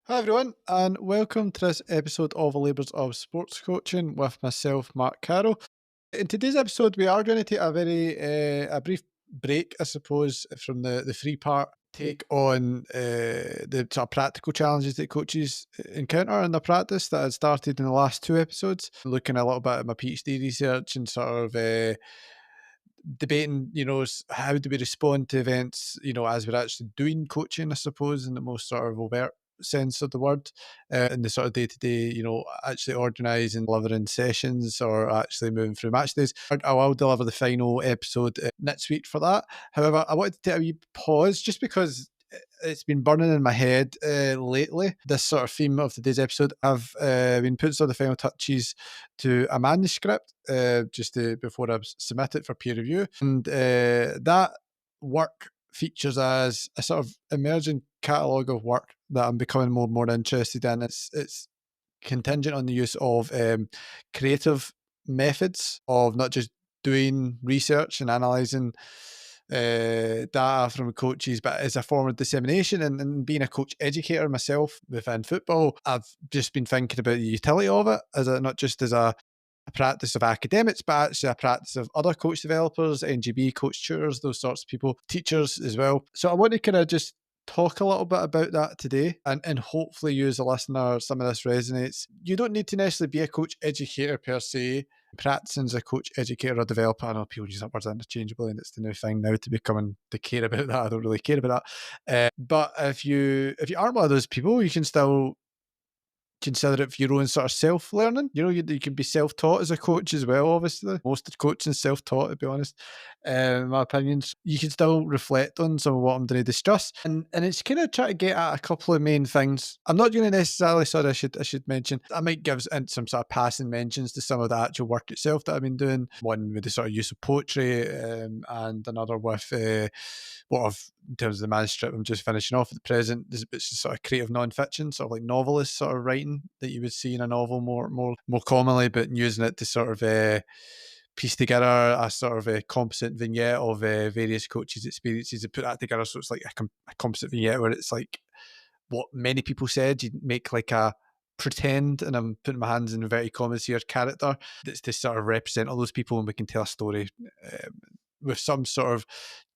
Hi everyone, and welcome to this episode of Labours of Sports Coaching with myself, Mark Carroll. In today's episode, we are going to take a brief break, I suppose, from the three part take on the sort of practical challenges that coaches encounter in their practice that I started in the last two episodes, looking a little bit at my PhD research and sort of debating, how do we respond to events, as we're actually doing coaching, I suppose, in the most sort of overt sense of the word, in the sort of day to day, actually organising, delivering sessions, or actually moving through match days. I will deliver the final episode next week for that. However, I wanted to take a wee pause just because it's been burning in my head lately. This sort of theme of today's episode. I've been putting some of the final touches to a manuscript before I submit it for peer review, and that work features as a sort of emerging catalogue of work that I'm becoming more and more interested in. It's contingent on the use of creative methods of not just doing research and analysing data from coaches, but as a form of dissemination. And being a coach educator myself within football, I've just been thinking about the utility of it as not just as a practice of academics, but actually a practice of other coach developers, NGB, coach tutors, those sorts of people, teachers as well. So I want to kind of just talk a little bit about that today and hopefully use a listener, some of this resonates. You don't need to necessarily be a coach educator per se. Practicing as a coach educator or developer, I know people use that word interchangeably and it's the new thing now to becoming to care about that. I don't really care about that. But if you aren't one of those people, you can still consider it for your own sort of self-learning. You can be self-taught as a coach as well, obviously. Most of coaching is self-taught, to be honest, in my opinions. You can still reflect on some of what I'm going to discuss. And it's kind of trying to get at a couple of main things. I'm not going to necessarily, sorry, I should mention, I might give some sort of passing mentions to some of the actual work itself that I've been doing. One with the sort of use of poetry, and another with what I've, in terms of the manuscript I'm just finishing off at the present, it's just sort of creative non-fiction, sort of like novelist sort of writing that you would see in a novel more commonly, but using it to sort of piece together a sort of a composite vignette of various coaches' experiences and put that together. So it's like a composite vignette where it's like what many people said. You'd make like a pretend, and I'm putting my hands in inverted commas here, character that's to sort of represent all those people, and we can tell a story with some sort of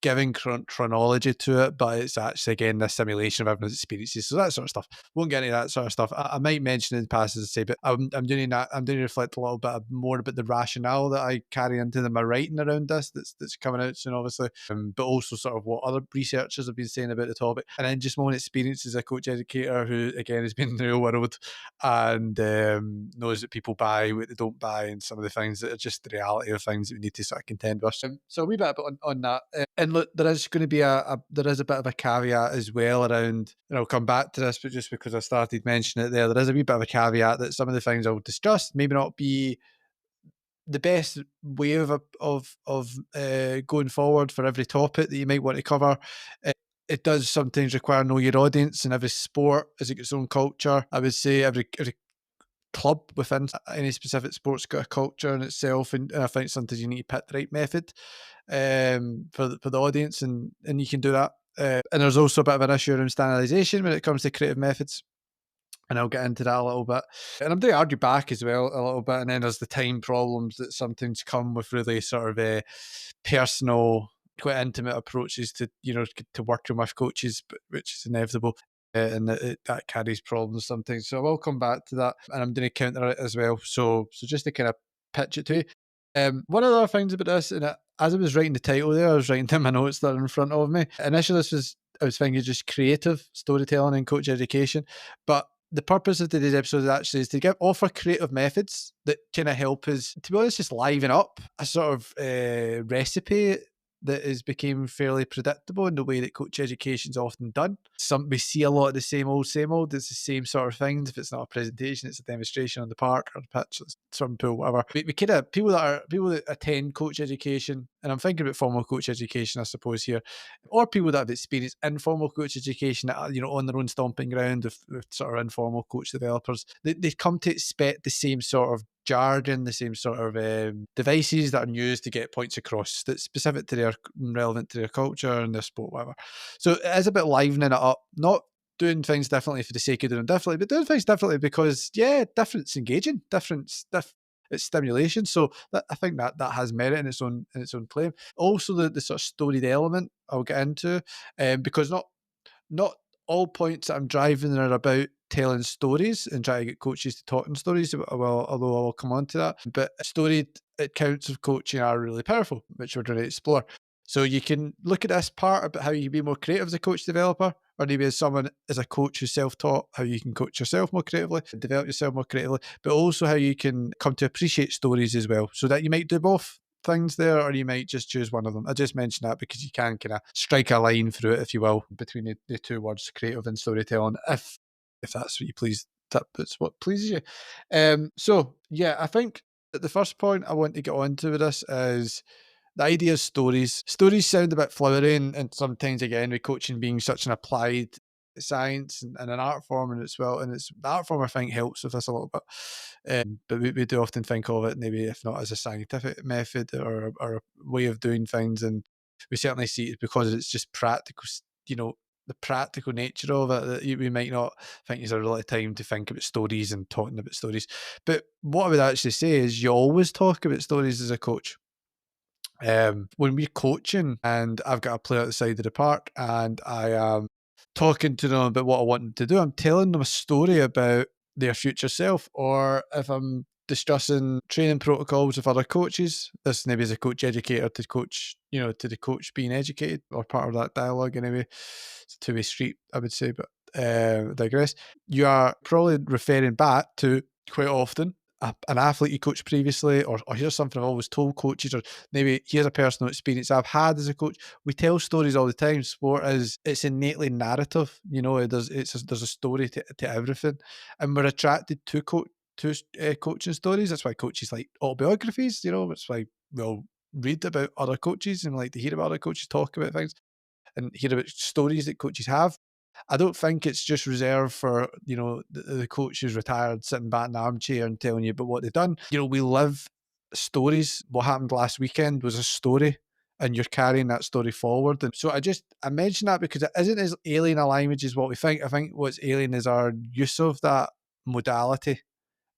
giving chronology to it, but it's actually again this simulation of everyone's experiences. So that sort of stuff. Won't get into that sort of stuff. I might mention in the past, as I say, but I'm doing that. I'm doing to reflect a little bit more about the rationale that I carry into my writing around this. That's coming out soon, obviously, but also sort of what other researchers have been saying about the topic, and then just my own experience as a coach educator who again has been in the real world and knows that people buy what they don't buy, and some of the things that are just the reality of things that we need to sort of contend with. So a wee bit on that. And look, there is going to be there is a bit of a caveat as well around, and I'll come back to this, but just because I started mentioning it there is a wee bit of a caveat that some of the things I'll discuss maybe not be the best way of going forward for every topic that you might want to cover. It does sometimes require know your audience, and every sport has its own culture. I would say every club within any specific sport's got a culture in itself, and I think sometimes you need to pick the right method for the audience, and you can do that. And there's also a bit of an issue around standardization when it comes to creative methods, and I'll get into that a little bit. And I'm going to argue back as well a little bit, and then there's the time problems that sometimes come with really sort of personal, quite intimate approaches to to working with coaches, which is inevitable. And that carries problems sometimes. So I will come back to that, and I'm going to counter it as well. So just to kind of pitch it to you. One of the other things about this, and as I was writing the title there, I was writing down my notes that are in front of me. Initially, I was thinking just creative storytelling and coach education, but the purpose of today's episode actually is to offer creative methods that kind of help us, to be honest, just liven up a sort of recipe that has become fairly predictable in the way that coach education is often done. We see a lot of the same old, same old. It's the same sort of things. If it's not a presentation, it's a demonstration on the park or the pitch, swimming pool, whatever. We kind of people that attend coach education, and I'm thinking about formal coach education, I suppose here, or people that have experienced informal coach education that are, on their own stomping ground with sort of informal coach developers. They come to expect the same sort of jargon, the same sort of devices that are used to get points across that's specific to relevant to their culture and their sport, whatever. So it is a bit livening it up, not doing things differently for the sake of doing them differently, but doing things differently because, yeah, different's engaging, it's stimulation. So I think that has merit in its own claim. Also, the sort of storied element I'll get into, because not all points that I'm driving are about telling stories and trying to get coaches to talk in stories. Well, although I will come on to that, but storied accounts of coaching are really powerful, which we're going to explore. So you can look at this part about how you can be more creative as a coach developer, or maybe as someone as a coach who's self-taught, how you can coach yourself more creatively, develop yourself more creatively, but also how you can come to appreciate stories as well. So that you might do both things there, or you might just choose one of them. I just mentioned that because you can kind of strike a line through it, if you will, between the two words, creative and storytelling, if that's what you please, that's what pleases you. So yeah, I think that the first point I want to get onto with this is the idea of stories. Stories sound a bit flowery, and sometimes again with coaching being such an applied science and an art form, and it's well, and it's the art form I think helps with this a little bit. But we do often think of it maybe if not as a scientific method or a way of doing things, and we certainly see it because it's just practical. You know, the practical nature of it that we might not think there's a lot of time to think about stories and talking about stories. But what I would actually say is you always talk about stories as a coach. When we're coaching and I've got a player at the side of the park and I am talking to them about what I want them to do, I'm telling them a story about their future self. Or if I'm discussing training protocols with other coaches, this maybe is a coach educator to coach, to the coach being educated, or part of that dialogue anyway. It's a two-way street, I would say, but digress. You are probably referring back to quite often an athlete you coached previously, or here's something I've always told coaches, or maybe here's a personal experience I've had as a coach. We tell stories all the time. Sport it's innately narrative. There's a story to everything, and we're attracted to coaching stories. That's why coaches like autobiographies. That's why we'll read about other coaches and like to hear about other coaches talk about things and hear about stories that coaches have. I don't think it's just reserved for, the coach who's retired sitting back in the armchair and telling you about what they've done. We live stories. What happened last weekend was a story, and you're carrying that story forward. And so I mention that because it isn't as alien a language as what we think. I think what's alien is our use of that modality,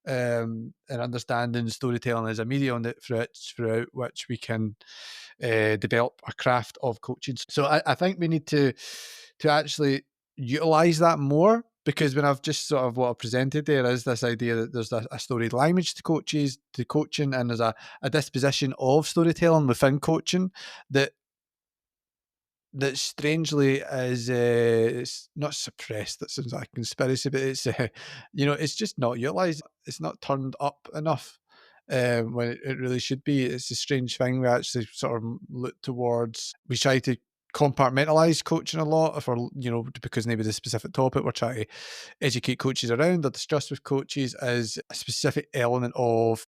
and understanding storytelling as a medium throughout which we can develop a craft of coaching. So I think we need to actually utilize that more, because when I've just sort of what I've presented there is this idea that there's a storied language to coaching, and there's a disposition of storytelling within coaching that strangely is it's not suppressed. That sounds like a conspiracy, but it's it's just not utilized. It's not turned up enough when it really should be. It's a strange thing. We actually sort of look towards. We try to compartmentalize coaching a lot, if we're because maybe the specific topic we're trying to educate coaches around or discuss with coaches is a specific element of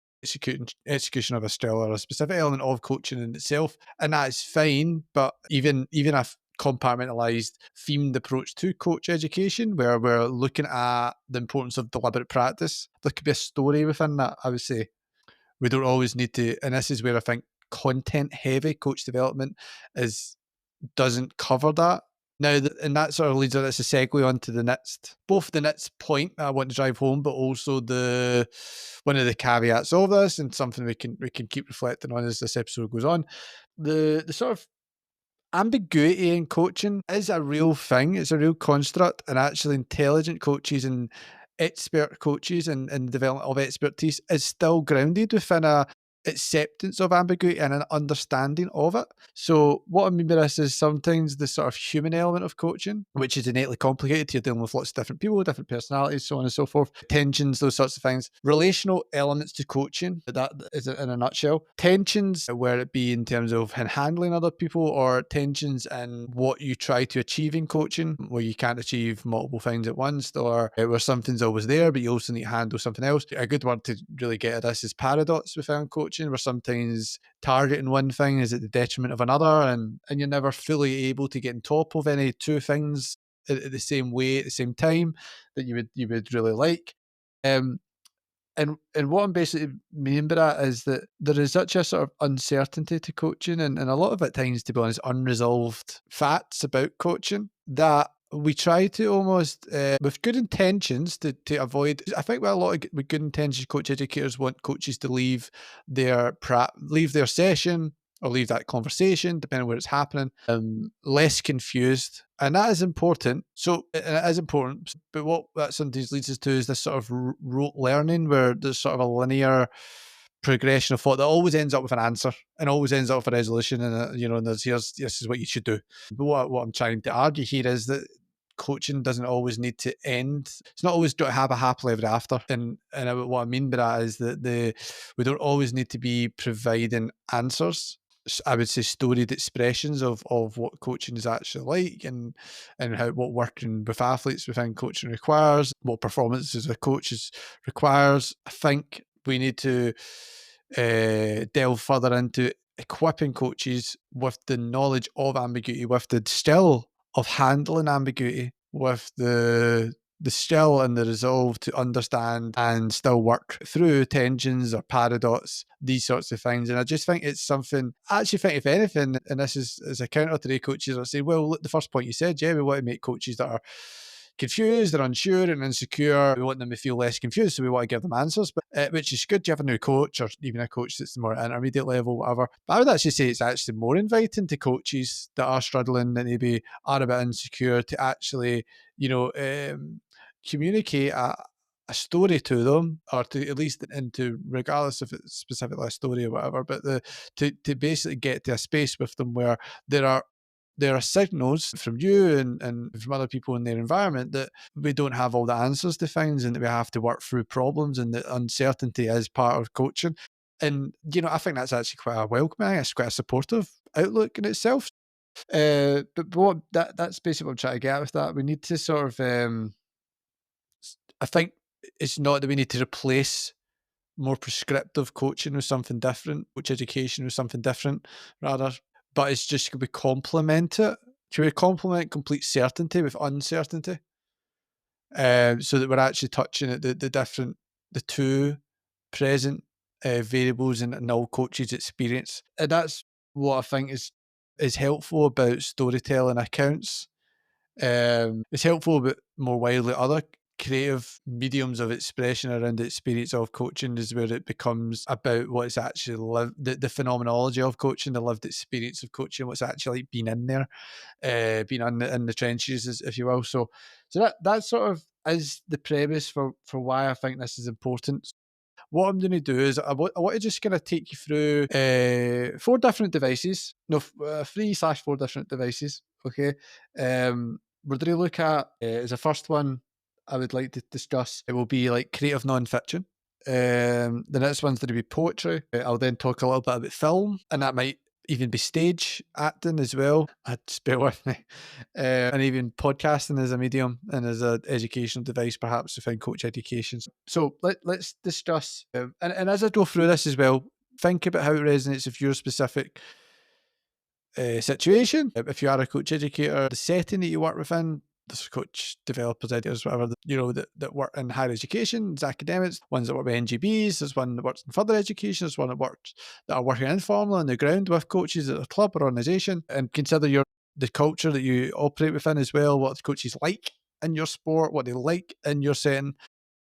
execution of a skill, or a specific element of coaching in itself, and that's fine. But even a compartmentalized themed approach to coach education, where we're looking at the importance of deliberate practice, there could be a story within that. I would say we don't always need to, and this is where I think content heavy coach development doesn't cover that. Now, and that sort of leads us, it's a segue onto both the next point I want to drive home, but also one of the caveats of this, and something we can keep reflecting on as this episode goes on. The sort of ambiguity in coaching is a real thing. It's a real construct, and actually intelligent coaches and expert coaches and the development of expertise is still grounded within a acceptance of ambiguity and an understanding of it. So what I mean by this is sometimes the sort of human element of coaching, which is innately complicated. You're dealing with lots of different people, different personalities, so on and so forth, tensions, those sorts of things. Relational elements to coaching, that is it in a nutshell. Tensions, where it be in terms of handling other people, or tensions in what you try to achieve in coaching, where you can't achieve multiple things at once, or where something's always there, but you also need to handle something else. A good word to really get at this is paradox within coaching, where sometimes targeting one thing is at the detriment of another, and you're never fully able to get on top of any two things at the same way at the same time that you would really like. And what I'm basically meaning by that is that there is such a sort of uncertainty to coaching, and a lot of at times, to be honest, unresolved facts about coaching, that we try to almost, with good intentions, to avoid. I think with a lot of with good intentions, coach educators want coaches to leave leave their session or leave that conversation, depending on where it's happening, less confused, and that is important. So and it is important, but what that sometimes leads us to is this sort of rote learning, where there's sort of a linear progression of thought that always ends up with an answer and always ends up with a resolution, and and there's here's this is what you should do. But what I'm trying to argue here is that coaching doesn't always need to end. It's not always got to have a happily ever after. And what I mean by that is that we don't always need to be providing answers. I would say storied expressions of what coaching is actually like, and how what working with athletes within coaching requires, what performances a coach requires. I think we need to delve further into equipping coaches with the knowledge of ambiguity, with the skill of handling ambiguity, with the skill and the resolve to understand and still work through tensions or paradox, these sorts of things. And I just think it's something, I actually think, if anything, and this is as a counter to the coaches, I say, well, look, the first point you said, yeah, we want to make coaches that are confused, they're unsure and insecure. We want them to feel less confused, so we want to give them answers, but which is good. You have a new coach, or even a coach that's more intermediate level, whatever. But I would actually say it's actually more inviting to coaches that are struggling and maybe are a bit insecure to actually, you know, communicate a story to them, or to at least into, regardless if it's specifically a story or whatever, but to basically get to a space with them where there are there are signals from you and from other people in their environment that we don't have all the answers to things, and that we have to work through problems, and that uncertainty is part of coaching. And I think that's actually quite a welcoming, it's quite a supportive outlook in itself. But what that's basically what I'm trying to get at with that. We need to sort of I think it's not that we need to replace more prescriptive coaching with something different, coach education with something different, rather. But it's just, could we complement it? Should we complement complete certainty with uncertainty? So that we're actually touching at the two present variables in all coaches' experience. And that's what I think is helpful about storytelling accounts. It's helpful, but more widely, other creative mediums of expression around the experience of coaching is where it becomes about what it's actually lived, the phenomenology of coaching, the lived experience of coaching, what's actually like been in there, being in the trenches, if you will. So that sort of is the premise for why I think this is important. What I'm going to do is I want to just kind of take you through four different devices, no, 3/4 different devices. Okay, we're going to look at as a first one. I would like to discuss. It will be like creative non-fiction. The next one's going to be poetry. I'll then talk a little bit about film, and that might even be stage acting as well. Just bear with me. And even podcasting as a medium and as an educational device, perhaps within coach education. So let's discuss, and as I go through this as well, think about how it resonates with your specific situation. If you are a coach educator, the setting that you work within, there's coach developers, editors, whatever, that work in higher education, there's academics, ones that work with NGBs, there's one that works in further education, there's one that are working informally on the ground with coaches at a club or organisation, and consider the culture that you operate within as well, what the coaches like in your sport, what they like in your setting,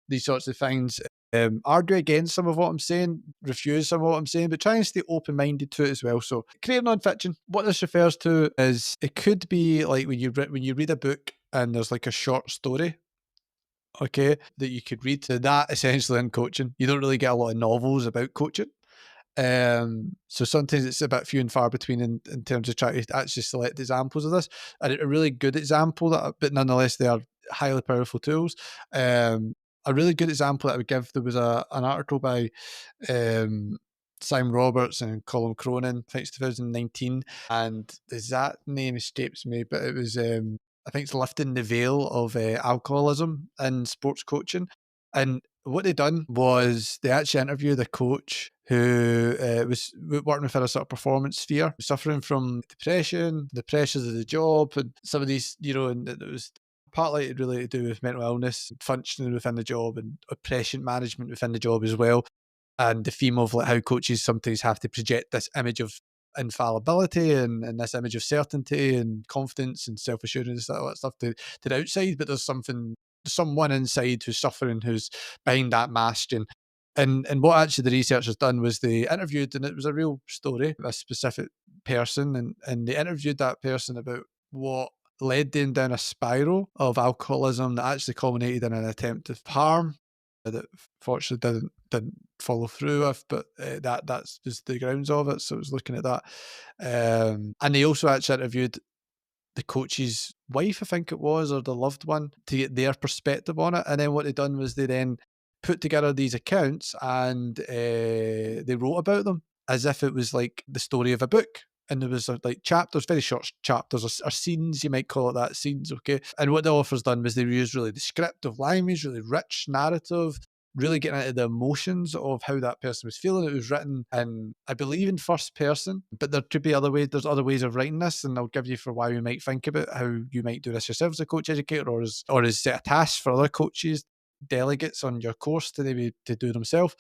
these sorts of things. Argue against some of what I'm saying, refuse some of what I'm saying, but try and stay open-minded to it as well. So, creative non-fiction, what this refers to is, it could be like when you read a book and there's like a short story, okay, that you could read. To that, essentially, in coaching, you don't really get a lot of novels about coaching. So sometimes it's a bit few and far between in terms of trying to actually select examples of this. And a really good example but nonetheless they are highly powerful tools. A really good example that I would give, there was an article by Simon Roberts and Colin Cronin, I think it's 2019, and the exact name escapes me, but it was I think it's lifting the veil of alcoholism in sports coaching. And what they done was they actually interviewed a coach who was working within a sort of performance sphere, suffering from depression, the pressures of the job, and some of these, and it was partly really to do with mental illness, functioning within the job, and oppression management within the job as well. And the theme of like how coaches sometimes have to project this image of infallibility and this image of certainty and confidence and self-assurance, all that stuff to the outside, but there's someone inside who's suffering, who's behind that mask. And what actually the researchers done was they interviewed, and it was a real story, a specific person, and they interviewed that person about what led them down a spiral of alcoholism that actually culminated in an attempt of harm that fortunately didn't follow through with, but that's just the grounds of it. So I was looking at that, and they also actually interviewed the coach's wife, I think it was, or the loved one, to get their perspective on it. And then what they done was they then put together these accounts and they wrote about them as if it was like the story of a book. And there was like chapters, very short chapters or scenes, you might call it that, scenes, okay? And what the authors done was they used really descriptive language, really rich narrative, really getting into the emotions of how that person was feeling. It was written in, I believe, in first person, but there could be other ways. There's other ways of writing this, and I'll give you for why you might think about how you might do this yourself as a coach educator, or as set a task for other coaches, delegates on your course to maybe to do themselves.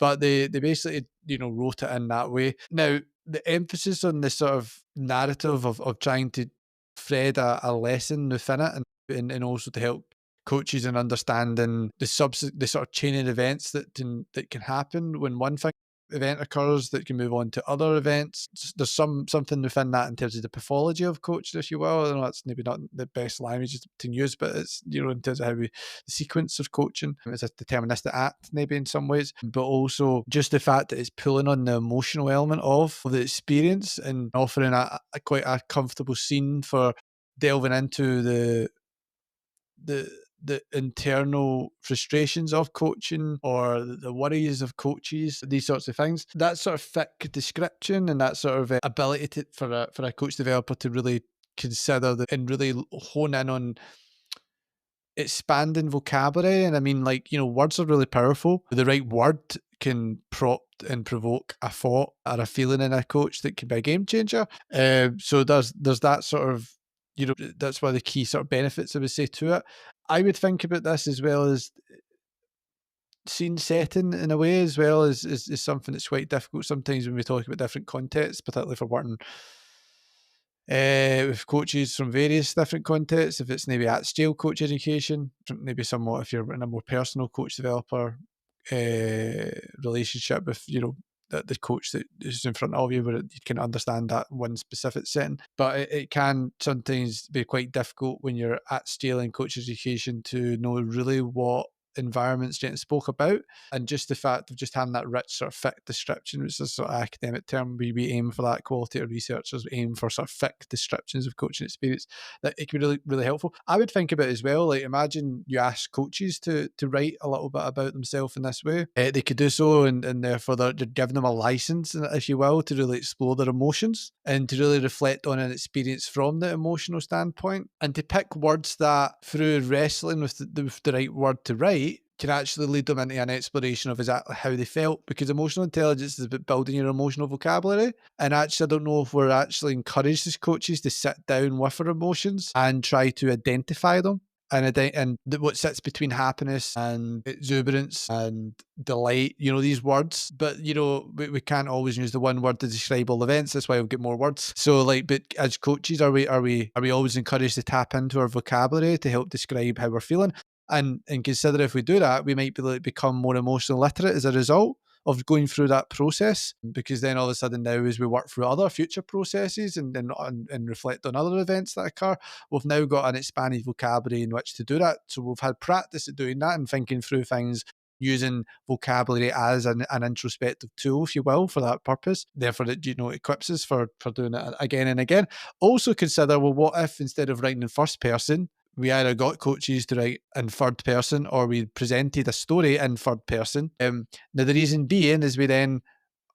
But they basically, wrote it in that way. Now, the emphasis on this sort of narrative of trying to thread a lesson within it, and also to help coaches in understanding the sort of chain of events that can happen when one thing event occurs that can move on to other events. There's something within that in terms of the pathology of coaching, if you will. I know that's maybe not the best language to use, but it's, in terms of how the sequence of coaching is a deterministic act maybe in some ways, but also just the fact that it's pulling on the emotional element of the experience and offering a quite a comfortable scene for delving into the the internal frustrations of coaching or the worries of coaches, these sorts of things. That sort of thick description and that sort of ability for a coach developer to really consider and really hone in on expanding vocabulary. And I mean, words are really powerful. The right word can prompt and provoke a thought or a feeling in a coach that can be a game changer. So there's that sort of, that's one of the key sort of benefits I would say to it. I would think about this as well as scene setting in a way, as well as is something that's quite difficult sometimes when we talk about different contexts, particularly for working with coaches from various different contexts. If it's maybe at scale coach education, maybe somewhat if you're in a more personal coach developer relationship with the coach that is in front of you, where you can understand that one specific setting. But it can sometimes be quite difficult when you're at scale in coach education to know really what environments getting spoke about, and just the fact of just having that rich sort of thick description, which is a sort of academic term. We aim for that. Qualitative researchers aim for sort of thick descriptions of coaching experience. That it can be really, really helpful. I would think about it as well, like imagine you ask coaches to write a little bit about themselves in this way. They could do so, and therefore they're giving them a license, if you will, to really explore their emotions and to really reflect on an experience from the emotional standpoint, and to pick words that, through wrestling with the right word to write, can actually lead them into an exploration of exactly how they felt, because emotional intelligence is about building your emotional vocabulary. And actually, I don't know if we're actually encouraged as coaches to sit down with our emotions and try to identify them and what sits between happiness and exuberance and delight, these words. But we can't always use the one word to describe all events. That's why we've got more words. So but as coaches, are we always encouraged to tap into our vocabulary to help describe how we're feeling? And consider, if we do that, we might become more emotionally literate as a result of going through that process, because then all of a sudden now, as we work through other future processes and reflect on other events that occur, we've now got an expanded vocabulary in which to do that. So we've had practice at doing that and thinking through things using vocabulary as an introspective tool, if you will, for that purpose. Therefore, it equips us for doing it again and again. Also consider, well, what if instead of writing in first person, we either got coaches to write in third person, or we presented a story in third person. Now, the reason being is we then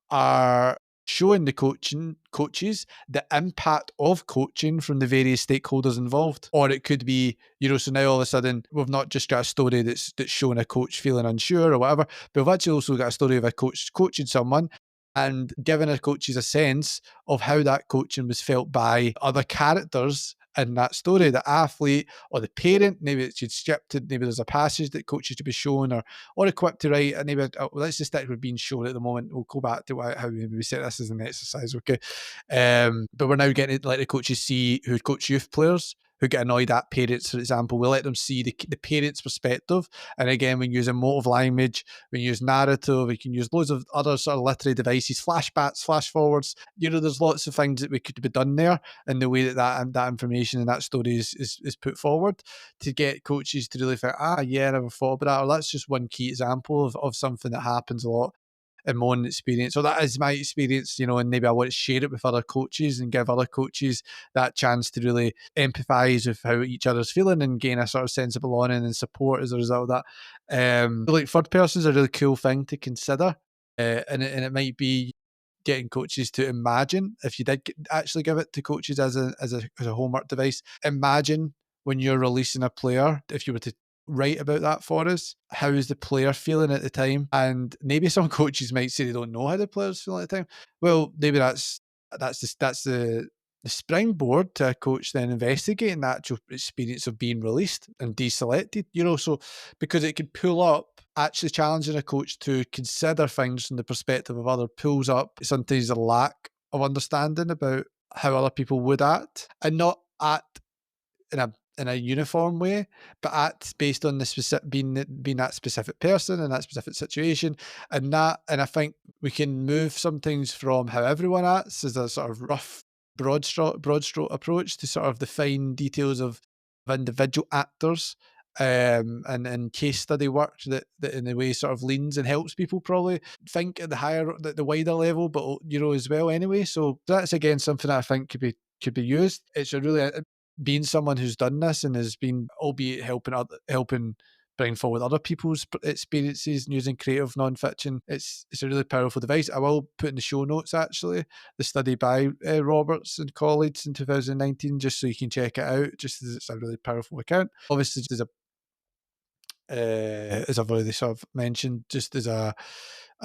are showing the coaches the impact of coaching from the various stakeholders involved. Or it could be, so now all of a sudden we've not just got a story that's showing a coach feeling unsure or whatever, but we've actually also got a story of a coach coaching someone and giving our coaches a sense of how that coaching was felt by other characters in that story, the athlete or the parent. Maybe it's scripted, maybe there's a passage that coaches to be shown or equipped to write, and maybe let's just stick with being shown at the moment. We'll go back to how maybe we set this as an exercise, okay? But we're now getting to let the coaches see who coach youth players who get annoyed at parents, for example. We let them see the parents' perspective. And again, we can use emotive language, we can use narrative, we can use loads of other sort of literary devices, flashbacks, flash forwards. There's lots of things that we could be done there in the way that information and that story is put forward to get coaches to really think, yeah, I never thought about that. Or that's just one key example of something that happens a lot in my own experience. So that is my experience, and maybe I want to share it with other coaches and give other coaches that chance to really empathise with how each other's feeling and gain a sort of sense of belonging and support as a result of that. Like third person is a really cool thing to consider, and it might be getting coaches to imagine, if you did actually give it to coaches as a homework device, imagine when you're releasing a player, if you were to write about that for us, how is the player feeling at the time? And maybe some coaches might say they don't know how the player's feeling at the time. Well, maybe that's the springboard to a coach then investigating the actual experience of being released and deselected, so because it can pull up, actually challenging a coach to consider things from the perspective of other pulls up sometimes a lack of understanding about how other people would act, and not act in a uniform way, but act based on the specific being that specific person in that specific situation, and I think we can move sometimes from how everyone acts as a sort of rough broad stroke approach to sort of the fine details of individual actors, and case study work that in a way sort of leans and helps people probably think at the wider level, but as well anyway. So that's again something that I think could be used. It's a really being someone who's done this and has been, albeit helping bring forward other people's experiences and using creative non-fiction. It's a really powerful device. I will put in the show notes actually the study by Roberts and colleagues in 2019, just so you can check it out. Just as it's a really powerful account. Obviously, just as I've already sort of mentioned, just as a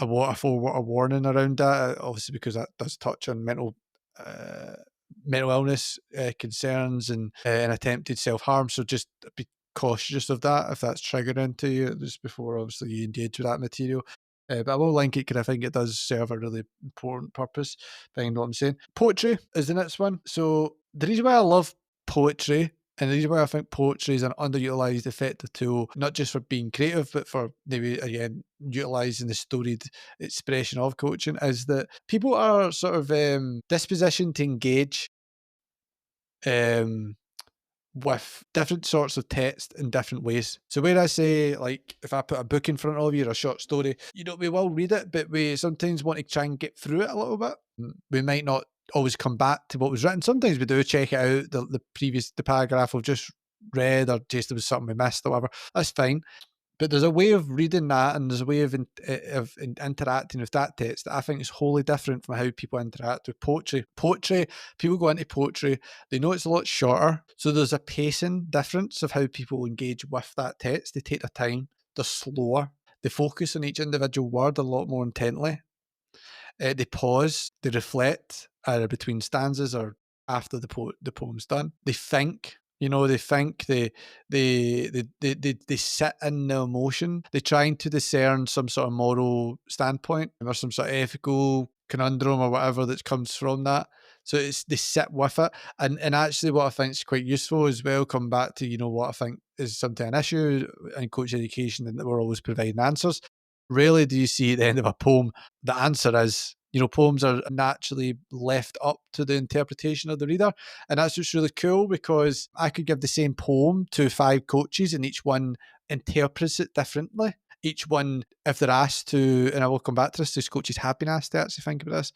water warning around that, obviously because that does touch on uh, mental illness concerns and attempted self-harm. So just be cautious of that if that's triggering to you just before obviously you engage with that material. But I will link it because I think it does serve a really important purpose. Behind what I'm saying. Poetry is the next one. So the reason why I love poetry, and the reason why I think poetry is an underutilized effective tool, not just for being creative, but for maybe again utilizing the storied expression of coaching, is that people are sort of dispositioned to engage um, with different sorts of text in different ways. So where I say, like, if I put a book in front of you or a short story, we will read it, but we sometimes want to try and get through it a little bit. We might not always come back to what was written. Sometimes we do check it out, the paragraph we've just read, or just there was something we missed or whatever. That's fine. But there's a way of reading that, and there's a way of interacting with that text that I think is wholly different from how people interact with poetry. People go into poetry, they know it's a lot shorter, so there's a pacing difference of how people engage with that text. They take their time, they're slower, they focus on each individual word a lot more intently. They pause, they reflect either between stanzas or after the poem's done. They think, they sit in the emotion. They're trying to discern some sort of moral standpoint or some sort of ethical conundrum or whatever that comes from that. So they sit with it. And actually what I think is quite useful as well, come back to, what I think is sometimes an issue in coach education, and that we're always providing answers. Rarely do you see at the end of a poem the answer is, poems are naturally left up to the interpretation of the reader. And that's just really cool, because I could give the same poem to 5 coaches and each one interprets it differently. Each one, if they're asked to, and I will come back to this, these coaches have been asked to actually think about this.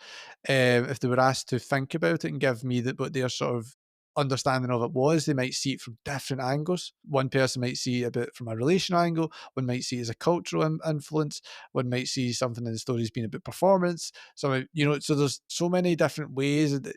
If they were asked to think about it and give me what their sort of understanding of it was, they might see it from different angles. One person might see it a bit from a relational angle, one might see it as a cultural influence, one might see something in the story as being about performance. So, so there's so many different ways that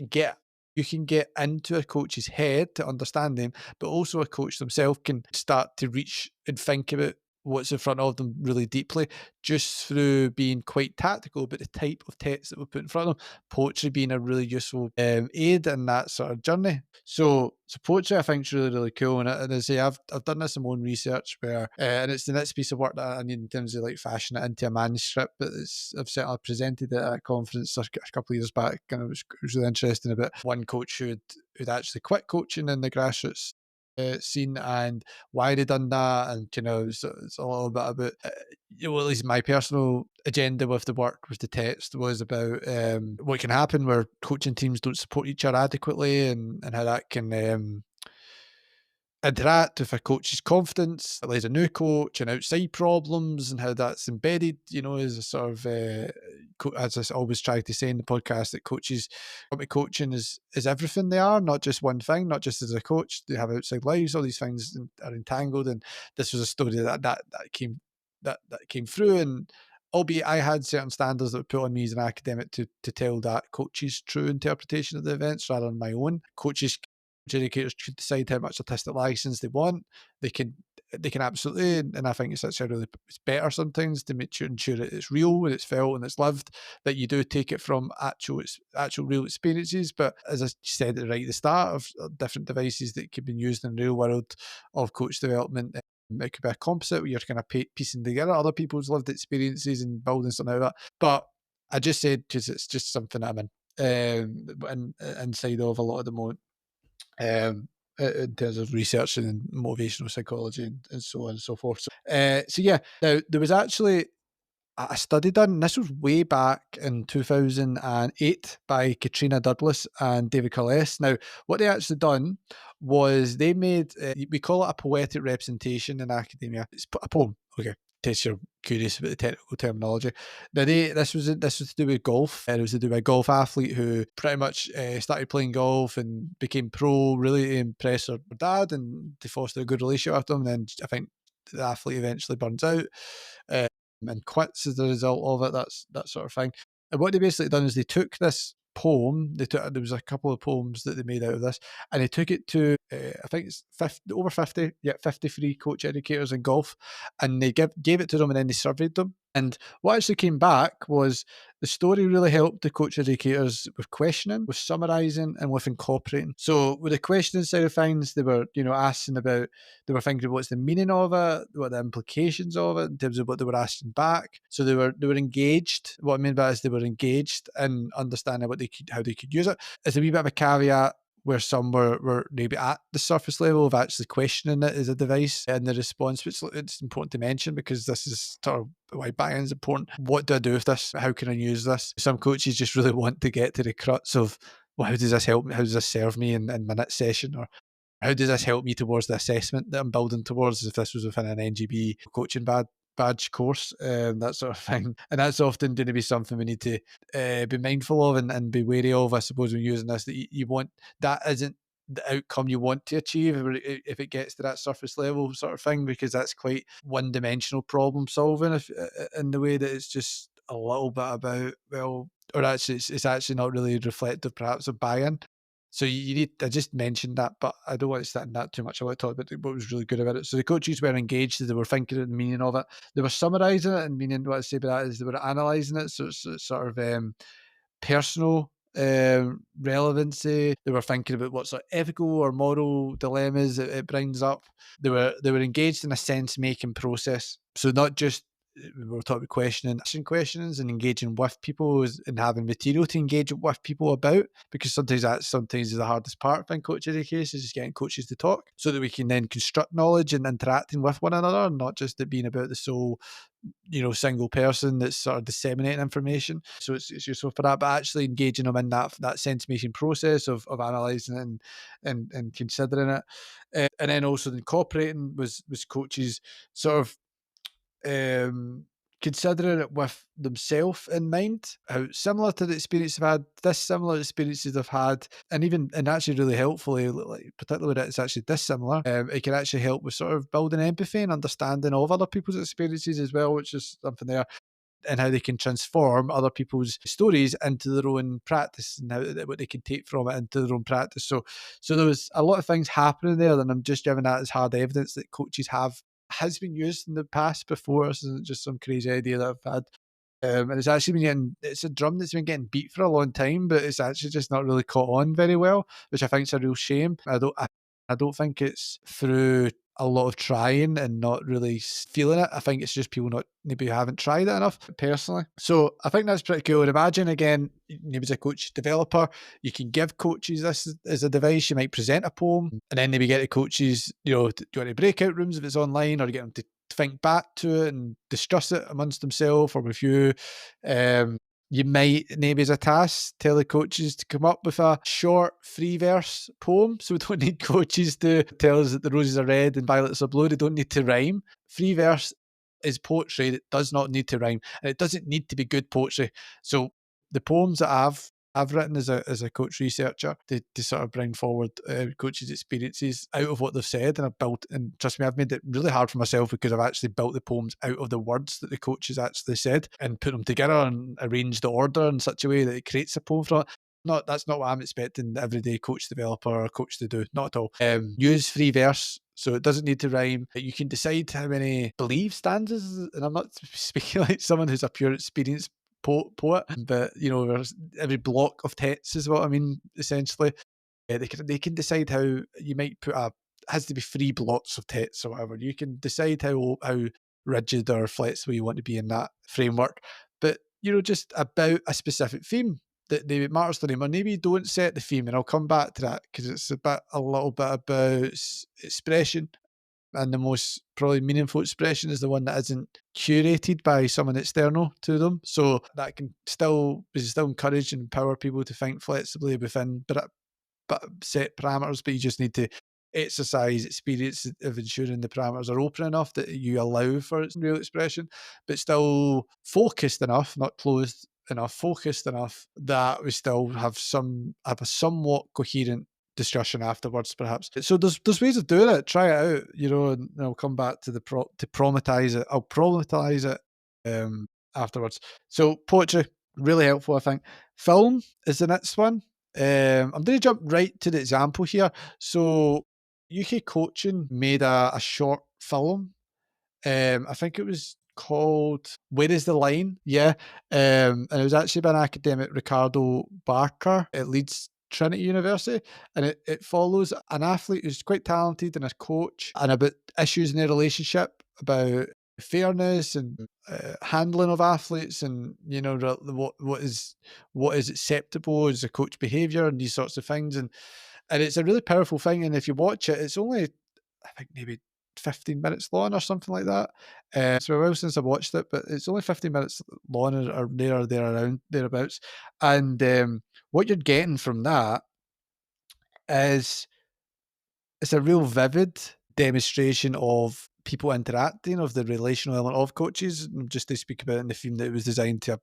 get you can get into a coach's head to understand them, but also a coach themselves can start to reach and think about what's in front of them really deeply, just through being quite tactical about the type of text that we put in front of them. Poetry being a really useful aid in that sort of journey. So poetry I think is really, really cool. And as I say, I've done this in my own research where, and it's the next piece of work that I need in terms of like fashioning it into a manuscript, but I've certainly presented it at a conference a couple of years back, and it was really interesting about one coach who'd actually quit coaching in the grassroots scene and why they done that, and it's a little bit about at least my personal agenda with the work with the text was about what can happen where coaching teams don't support each other adequately, and how that can interact with a coach's confidence, it lays a new coach and outside problems, and how that's embedded, as a sort of, as I always try to say in the podcast, that coaches, coaching is everything they are, not just one thing, not just as a coach. They have outside lives, all these things are entangled. And this was a story that came through. And albeit I had certain standards that were put on me as an academic to tell that coach's true interpretation of the events rather than my own. Educators should decide how much artistic license they want. They can absolutely, and I think it's better sometimes to ensure that it's real and it's felt and it's lived, that you do take it from actual real experiences. But as I said right at the start, of different devices that can be used in the real world of coach development. It could be a composite where you're kind of piecing together other people's lived experiences and building something out of that. But I just said because it's just something I'm inside of a lot of the moment, in terms of research and motivational psychology and so on and so forth. So yeah, now there was actually a study done, and this was way back in 2008 by Katrina Douglas and David Cullis. Now, what they actually done was they made, we call it a poetic representation in academia. It's a poem, okay, in case you're curious about the technical terminology. Now, this was to do with golf, and it was to do with a golf athlete who pretty much started playing golf and became pro, really to impress her dad and to foster a good relationship with him. And then I think the athlete eventually burns out. And quits as a result of it, that sort of thing. And what they basically done is they took this poem, there was a couple of poems that they made out of this, and they took it to, I think it's 50, over 50, 53 coach educators in golf, and they gave it to them, and then they surveyed them. And what actually came back was the story really helped the coach educators with questioning, with summarising, and with incorporating. So with the questioning side of things, they were, asking about, they were thinking what's the meaning of it, what the implications of it in terms of what they were asking back. So they were engaged. What I mean by that is they were engaged in understanding how they could use it. It's a wee bit of a caveat where some were maybe at the surface level of actually questioning it as a device and the response, which it's important to mention because this is sort of why buy-in is important. What do I do with this? How can I use this? Some coaches just really want to get to the crux of, well, how does this help me? How does this serve me in my next session? Or how does this help me towards the assessment that I'm building towards, if this was within an NGB coaching badge course, that sort of thing. And that's often going to be something we need to be mindful of and be wary of, I suppose, when using this, that you want, that isn't the outcome you want to achieve if it gets to that surface level sort of thing, because that's quite one-dimensional problem solving in the way that it's just a little bit about, well, or actually it's actually not really reflective perhaps of buy-in. So you need, I just mentioned that, but I don't want to stand that too much. I want to talk about what was really good about it. So the coaches were engaged, they were thinking of the meaning of it. They were summarising it, and meaning, what I say by that is they were analysing it. So it's sort of personal relevancy. They were thinking about what sort of ethical or moral dilemmas it brings up. They were engaged in a sense making process. So not just, we were talking about questioning, asking questions and engaging with people and having material to engage with people about, because sometimes is the hardest part in coach education, is just getting coaches to talk so that we can then construct knowledge and interacting with one another, not just it being about the sole single person that's sort of disseminating information. So it's useful for that, but actually engaging them in that sense making process of analysing it and considering it, and then also incorporating was coaches sort of considering it with themselves in mind, how similar to the experience they've had, dissimilar experiences they've had, and actually really helpfully, like particularly when it's actually dissimilar, it can actually help with sort of building empathy and understanding of other people's experiences as well, which is something there, and how they can transform other people's stories into their own practice, and what they can take from it into their own practice. So there was a lot of things happening there, and I'm just giving that as hard evidence that coaches have has been used in the past before. This isn't just some crazy idea that I've had. And it's actually been it's a drum that's been getting beat for a long time, but it's actually just not really caught on very well, which I think is a real shame. I don't think it's through a lot of trying and not really feeling it. I think it's just people not maybe haven't tried it enough personally. So I think that's pretty cool. And imagine again, maybe as a coach developer, you can give coaches this as a device. You might present a poem, and then maybe get the coaches, do you want to breakout rooms if it's online, or get them to think back to it and discuss it amongst themselves or with you. You might maybe as a task tell the coaches to come up with a short free verse poem. So we don't need coaches to tell us that the roses are red and violets are blue. They don't need to rhyme. Free verse is poetry that does not need to rhyme, and it doesn't need to be good poetry. So the poems that I've written as a coach researcher to sort of bring forward coaches' experiences out of what they've said, and I've built, and trust me, I've made it really hard for myself because I've actually built the poems out of the words that the coaches actually said and put them together and arranged the order in such a way that it creates a poem from it. That's not what I'm expecting the everyday coach developer or coach to do. Not at all. Use free verse. So it doesn't need to rhyme. You can decide how many believe stanzas, and I'm not speaking like someone who's a pure experience poet, but there's every block of text is what I mean, essentially. They can decide how you might put has to be 3 blocks of text or whatever. You can decide how rigid or flexible you want to be in that framework, but just about a specific theme that maybe matters to them, or maybe you don't set the theme, and I'll come back to that because it's a little bit about expression, and the most probably meaningful expression is the one that isn't curated by someone external to them. So that can still encourage and empower people to think flexibly within but set parameters, but you just need to exercise experience of ensuring the parameters are open enough that you allow for its real expression, but still focused enough, not closed enough, focused enough that we still have a somewhat coherent discussion afterwards, perhaps. So there's ways of doing it. Try it out, and I'll come back to to prometize it. I'll prometize it afterwards. So poetry, really helpful, I think. Film is the next one. I'm going to jump right to the example here. So, UK Coaching made a short film. I think it was called Where is the Line? Yeah. And it was actually by an academic, Ricardo Barker, at Leeds Trinity University. And it follows an athlete who's quite talented and a coach, and about issues in their relationship, about fairness and handling of athletes, and what is acceptable as a coach behavior and these sorts of things. And it's a really powerful thing. And if you watch it, it's only, I think, maybe 15 minutes long or something like that. It's been a while since I watched it, but it's only 15 minutes long, or there around thereabouts. And what you're getting from that is it's a real vivid demonstration of people interacting, of the relational element of coaches, just to speak about it in the theme that it was designed to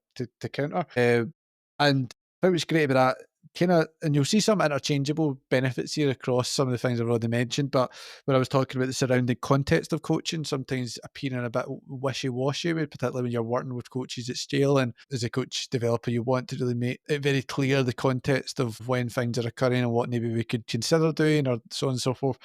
counter. And I think what's great about that, and you'll see some interchangeable benefits here across some of the things I've already mentioned, but when I was talking about the surrounding context of coaching, sometimes appearing a bit wishy-washy, particularly when you're working with coaches at scale, and as a coach developer, you want to really make it very clear the context of when things are occurring and what maybe we could consider doing, or so on and so forth.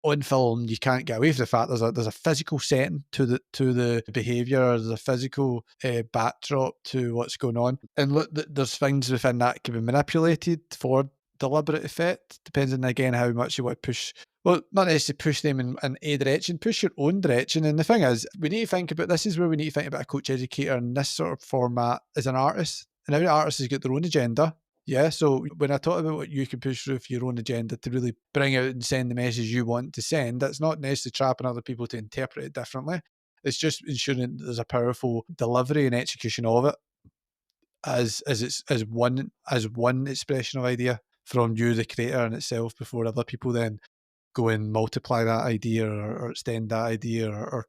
On film, you can't get away from the fact there's a physical setting to the behaviour. There's a physical backdrop to what's going on, and look, there's things within that can be manipulated for deliberate effect, depending again how much you want to push. Well, not necessarily push them in a direction, push your own direction. And the thing is, we need to think about this is where we need to think about a coach educator in this sort of format as an artist. And every artist has got their own agenda. Yeah, so when I talk about what you can push through for your own agenda to really bring out and send the message you want to send, that's not necessarily trapping other people to interpret it differently. It's just ensuring that there's a powerful delivery and execution of it as one expression of idea from you, the creator, in itself, before other people then go and multiply that idea, or extend that idea, or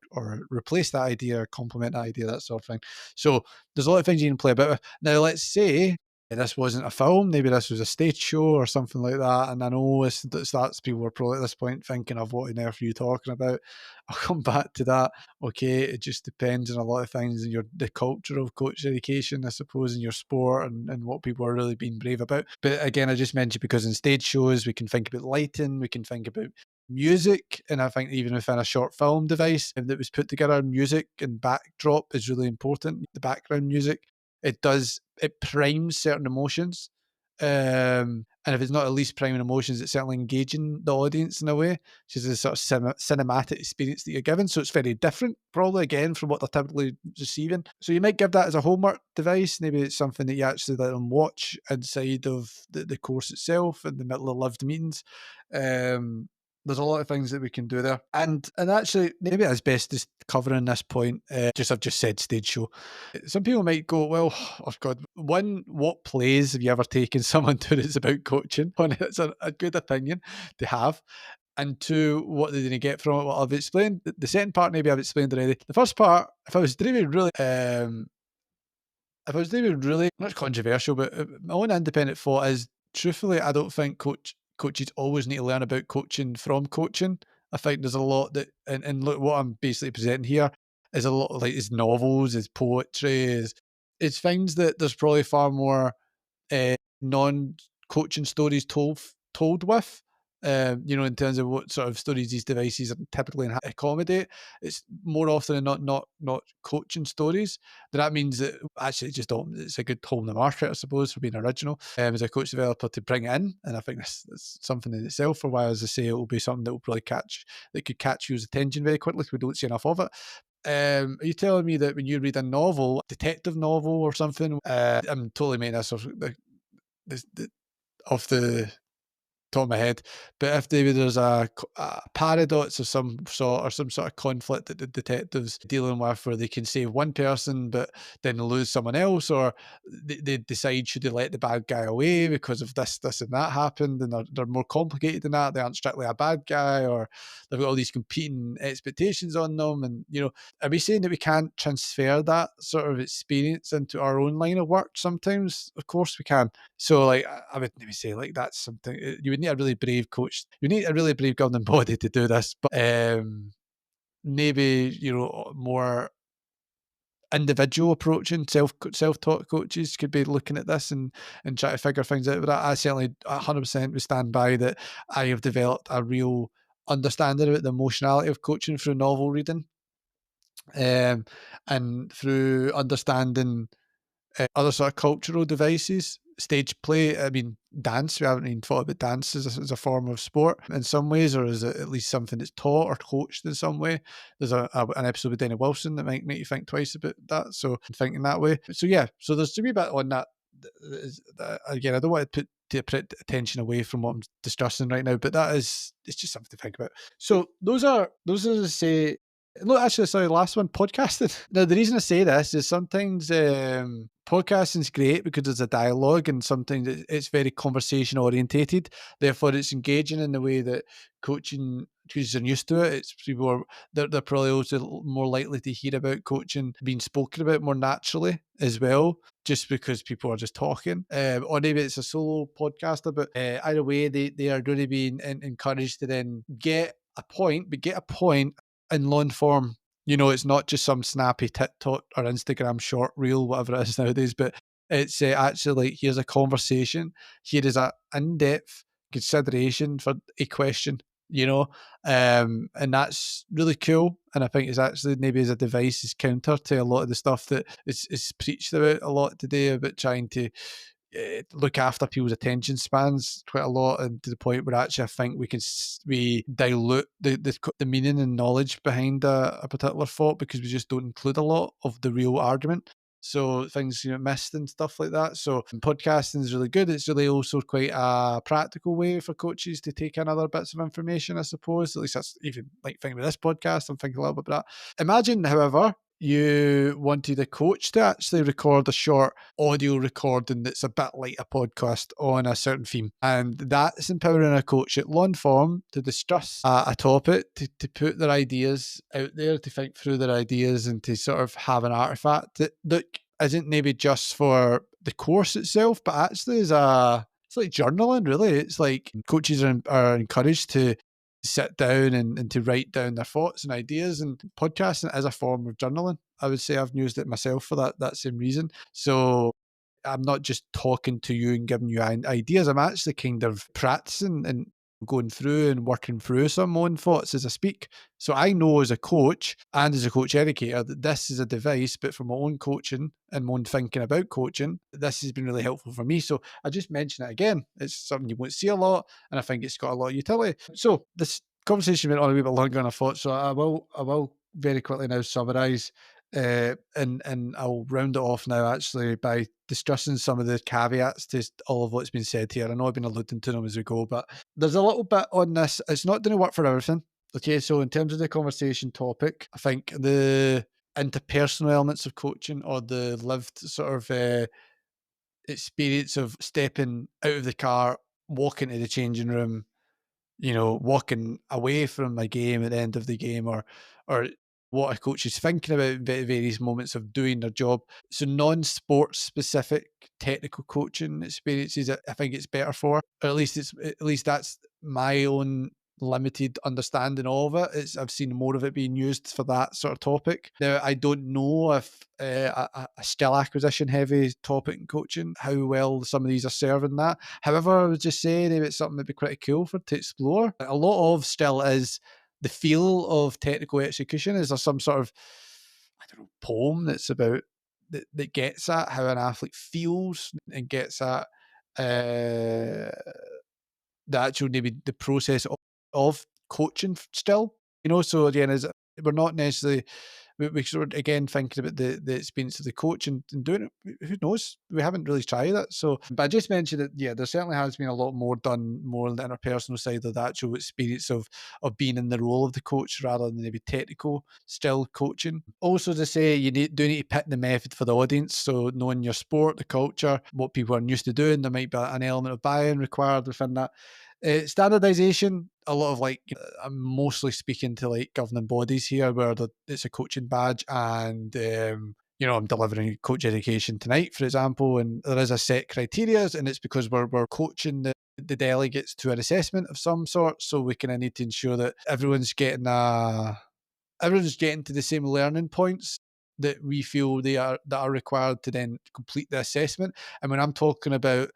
replace that idea, or complement that idea, that sort of thing. So there's a lot of things you can play about with. Now, let's say this wasn't a film, maybe this was a stage show or something like that. And I know that's people were probably at this point thinking of what on earth are you talking about. I'll come back to that. Okay, it just depends on a lot of things, and the culture of coach education, I suppose, in your sport, and what people are really being brave about. But again, I just mentioned because in stage shows we can think about lighting, we can think about music, and I think even within a short film device that was put together, music and backdrop is really important. The background music, it primes certain emotions. And if it's not at least priming emotions, it's certainly engaging the audience in a way, which is a sort of cinematic experience that you're given. So it's very different, probably again, from what they're typically receiving. So you might give that as a homework device. Maybe it's something that you actually let them watch inside of the course itself in the middle of lived meetings. Um, there's a lot of things that we can do there, and actually maybe as best as covering this point. I've just said stage show. Some people might go, well, oh God, one, what plays have you ever taken someone to that's about coaching on it? It's a good opinion to have. And two, what did they get from it? Well, I've explained the second part. Maybe I've explained already. The first part, if I was doing really not controversial, but my own independent thought is, truthfully, I don't think coaches always need to learn about coaching from coaching. I think there's a lot that, and look, what I'm basically presenting here is a lot like is novels, is poetry, is it's things that there's probably far more non-coaching stories told with. In terms of what sort of stories these devices are typically accommodate, it's more often than not coaching stories. That means that actually it's a good hole in the market, I suppose, for being original as a coach developer to bring it in. And I think that's something in itself. For why, as I say, it will be something that will probably could catch your attention very quickly if we don't see enough of it. Are you telling me that when you read a novel, detective novel or something, I'm totally making this off the top of my head, but if maybe there's a paradox of some sort or some sort of conflict that the detective's dealing with where they can save one person but then lose someone else, or they decide should they let the bad guy away because of this and that happened, and they're more complicated than that. They aren't strictly a bad guy, or they've got all these competing expectations on them. And are we saying that we can't transfer that sort of experience into our own line of work sometimes? Of course we can. So, like, I would maybe say, like, that's something you would need a really brave coach. You need a really brave governing body to do this, but maybe more individual approaching self-taught coaches could be looking at this and try to figure things out. But I certainly 100% would stand by that. I have developed a real understanding about the emotionality of coaching through novel reading, and through understanding other sort of cultural devices, stage play. I mean, dance. We haven't even thought about dance as a form of sport in some ways, or is it at least something that's taught or coached in some way? There's an episode with Denny Wilson that might make you think twice about that. So thinking that way. So yeah, so there's a wee bit on that. Again, I don't want to put attention away from what I'm discussing right now, but it's just something to think about. So those are to say. No, actually, sorry, last one, podcasting. Now, the reason I say this is sometimes podcasting's great because there's a dialogue, and sometimes it's very conversation orientated. Therefore, it's engaging in the way that coaching coaches are used to it. It's people they're probably also more likely to hear about coaching being spoken about more naturally as well, just because people are just talking. Or maybe it's a solo podcaster, but either way, they are going to be encouraged to then get a point, in long form. It's not just some snappy TikTok or Instagram short reel, whatever it is nowadays, but it's actually like, here's a conversation. Here is a in-depth consideration for a question, and that's really cool. And I think it's actually maybe as a device is counter to a lot of the stuff that is preached about a lot today about trying to look after people's attention spans quite a lot, and to the point where actually I think we dilute the meaning and knowledge behind a particular thought because we just don't include a lot of the real argument. So things missed and stuff like that. So podcasting is really good. It's really also quite a practical way for coaches to take in other bits of information, I suppose. At least that's even like thinking about this podcast. I'm thinking a little bit about that. Imagine, however, you wanted a coach to actually record a short audio recording that's a bit like a podcast on a certain theme. And that's empowering a coach at long form to discuss a topic, to put their ideas out there, to think through their ideas, and to sort of have an artifact that isn't maybe just for the course itself, but actually it's like journaling, really. It's like coaches are encouraged to sit down and to write down their thoughts and ideas, and podcasting is a form of journaling. I would say I've used it myself for that same reason. So I'm not just talking to you and giving you ideas. I'm actually kind of practicing and going through and working through some of my own thoughts as I speak. So I know as a coach and as a coach educator that this is a device, but for my own coaching and my own thinking about coaching, this has been really helpful for me. So I just mention it again. It's something you won't see a lot, and I think it's got a lot of utility. So this conversation went on a wee bit longer than I thought. So I will very quickly now summarise. And I'll round it off now actually by discussing some of the caveats to all of what's been said here. I know I've been alluding to them as we go, but there's a little bit on this. It's not going to work for everything. Okay, so in terms of the conversation topic, I think the interpersonal elements of coaching or the lived sort of experience of stepping out of the car, walking to the changing room, walking away from a game at the end of the game, or what a coach is thinking about various moments of doing their job. So non-sports specific technical coaching experiences, I think it's better for, or at least that's my own limited understanding of it. I've seen more of it being used for that sort of topic. Now, I don't know if a skill acquisition heavy topic in coaching, how well some of these are serving that. However, I would just say maybe it's something that'd be pretty cool to explore. A lot of still is the feel of technical execution. Is there some sort of, I don't know, poem that's about that gets at how an athlete feels and gets at uh, the actual maybe the process of coaching still, so again, is we're not necessarily we sort of again thinking about the experience of the coach and doing it. Who knows? We haven't really tried it. So, but I just mentioned that, yeah, there certainly has been a lot more done more on the interpersonal side of the actual experience of being in the role of the coach rather than maybe technical still coaching. Also, to say you need to pick the method for the audience. So knowing your sport, the culture, what people are used to doing, there might be an element of buy-in required within that. Standardization, a lot of I'm mostly speaking to like governing bodies here where it's a coaching badge and I'm delivering coach education tonight, for example, and there is a set criteria, and it's because we're coaching the delegates to an assessment of some sort, so we kind of need to ensure that everyone's getting to the same learning points that we feel that are required to then complete the assessment. And when I'm talking about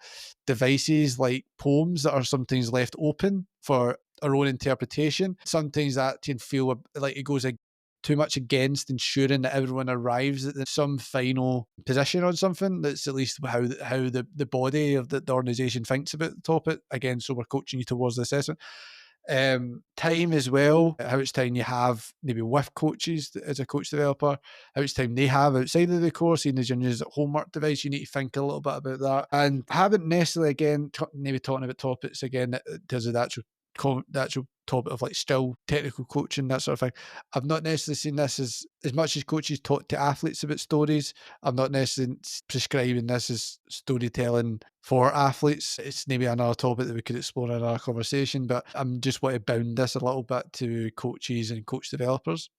devices like poems that are sometimes left open for our own interpretation, sometimes that can feel like it goes too much against ensuring that everyone arrives at some final position on something. That's at least how the body of the organisation thinks about the topic. Again, so we're coaching you towards the assessment. Time as well, how much time you have maybe with coaches as a coach developer, how much time they have outside of the course, even as you're using a homework device, you need to think a little bit about that. And haven't necessarily, again, maybe talking about topics again in terms of the actual topic of like still technical coaching, that sort of thing. I've not necessarily seen this as much as coaches talk to athletes about stories. I'm not necessarily prescribing this as storytelling for athletes. It's maybe another topic that we could explore in our conversation, but I'm just want to bound this a little bit to coaches and coach developers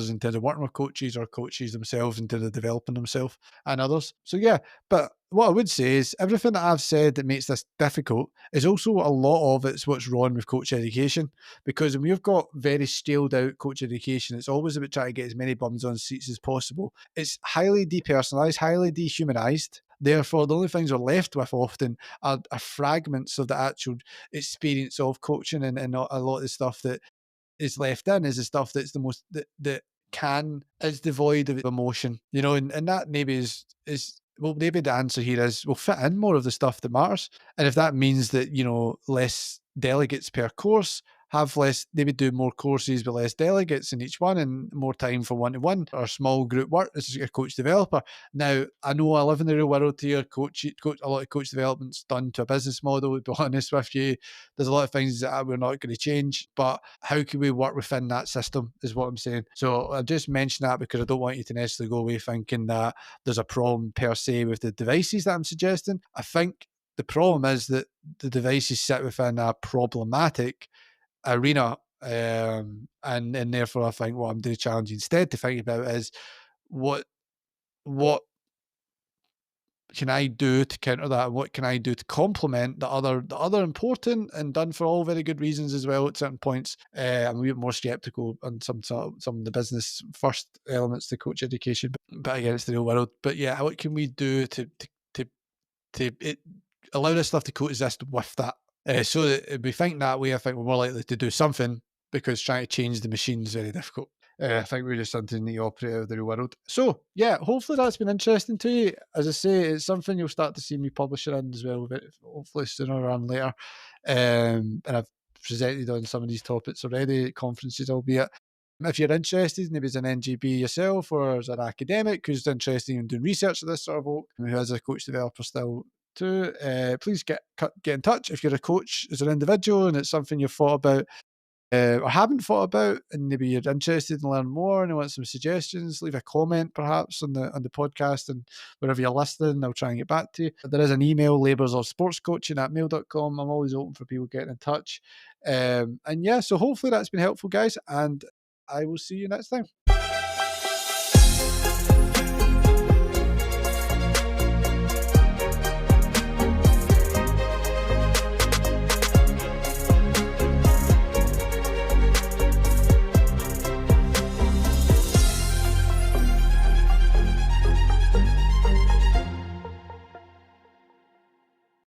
in terms of working with coaches, or coaches themselves in terms of developing themselves and others. So yeah, but what I would say is everything that I've said that makes this difficult is also a lot of it's what's wrong with coach education, because when we've got very scaled out coach education, it's always about trying to get as many bums on seats as possible. It's highly depersonalized, highly dehumanized. Therefore, the only things we're left with often are fragments of the actual experience of coaching, and a lot of the stuff that is left in is the stuff that's the most that is devoid of emotion, and that maybe is well, maybe the answer here is we'll fit in more of the stuff that matters. And if that means that, less delegates per course, have less, maybe do more courses with less delegates in each one and more time for one-to-one or small group work. This is a coach developer. Now, I know I live in the real world here. A lot of coach development's done to a business model, to be honest with you. There's a lot of things that we're not going to change, but how can we work within that system is what I'm saying. So I just mention that because I don't want you to necessarily go away thinking that there's a problem per se with the devices that I'm suggesting. I think the problem is that the devices sit within a problematic arena. And therefore I think what I'm doing challenge instead to think about is what can I do to counter that? What can I do to complement the other important and done for all very good reasons as well at certain points? I'm a bit more skeptical on some of the business first elements to coach education, but again, it's the real world. But yeah, what can we do to it, allow this stuff to coexist with that? So we think that way, I think we're more likely to do something, because trying to change the machine is very difficult. I think we just something to operate out of the real world. So yeah, hopefully that's been interesting to you. As I say, it's something you'll start to see me publishing in as well, but hopefully sooner rather than later. And I've presented on some of these topics already at conferences, albeit. If you're interested, maybe as an NGB yourself or as an academic who's interested in doing research of this sort of ilk, who has a coach developer still too, please get in touch. If you're a coach as an individual and it's something you've thought about or haven't thought about, and maybe you're interested in learning more and you want some suggestions, leave a comment perhaps on the podcast, and wherever you're listening, I'll try and get back to you. There is an email, laborsofsportscoaching@mail.com. I'm always open for people getting in touch. And yeah, so hopefully that's been helpful, guys, and I will see you next time.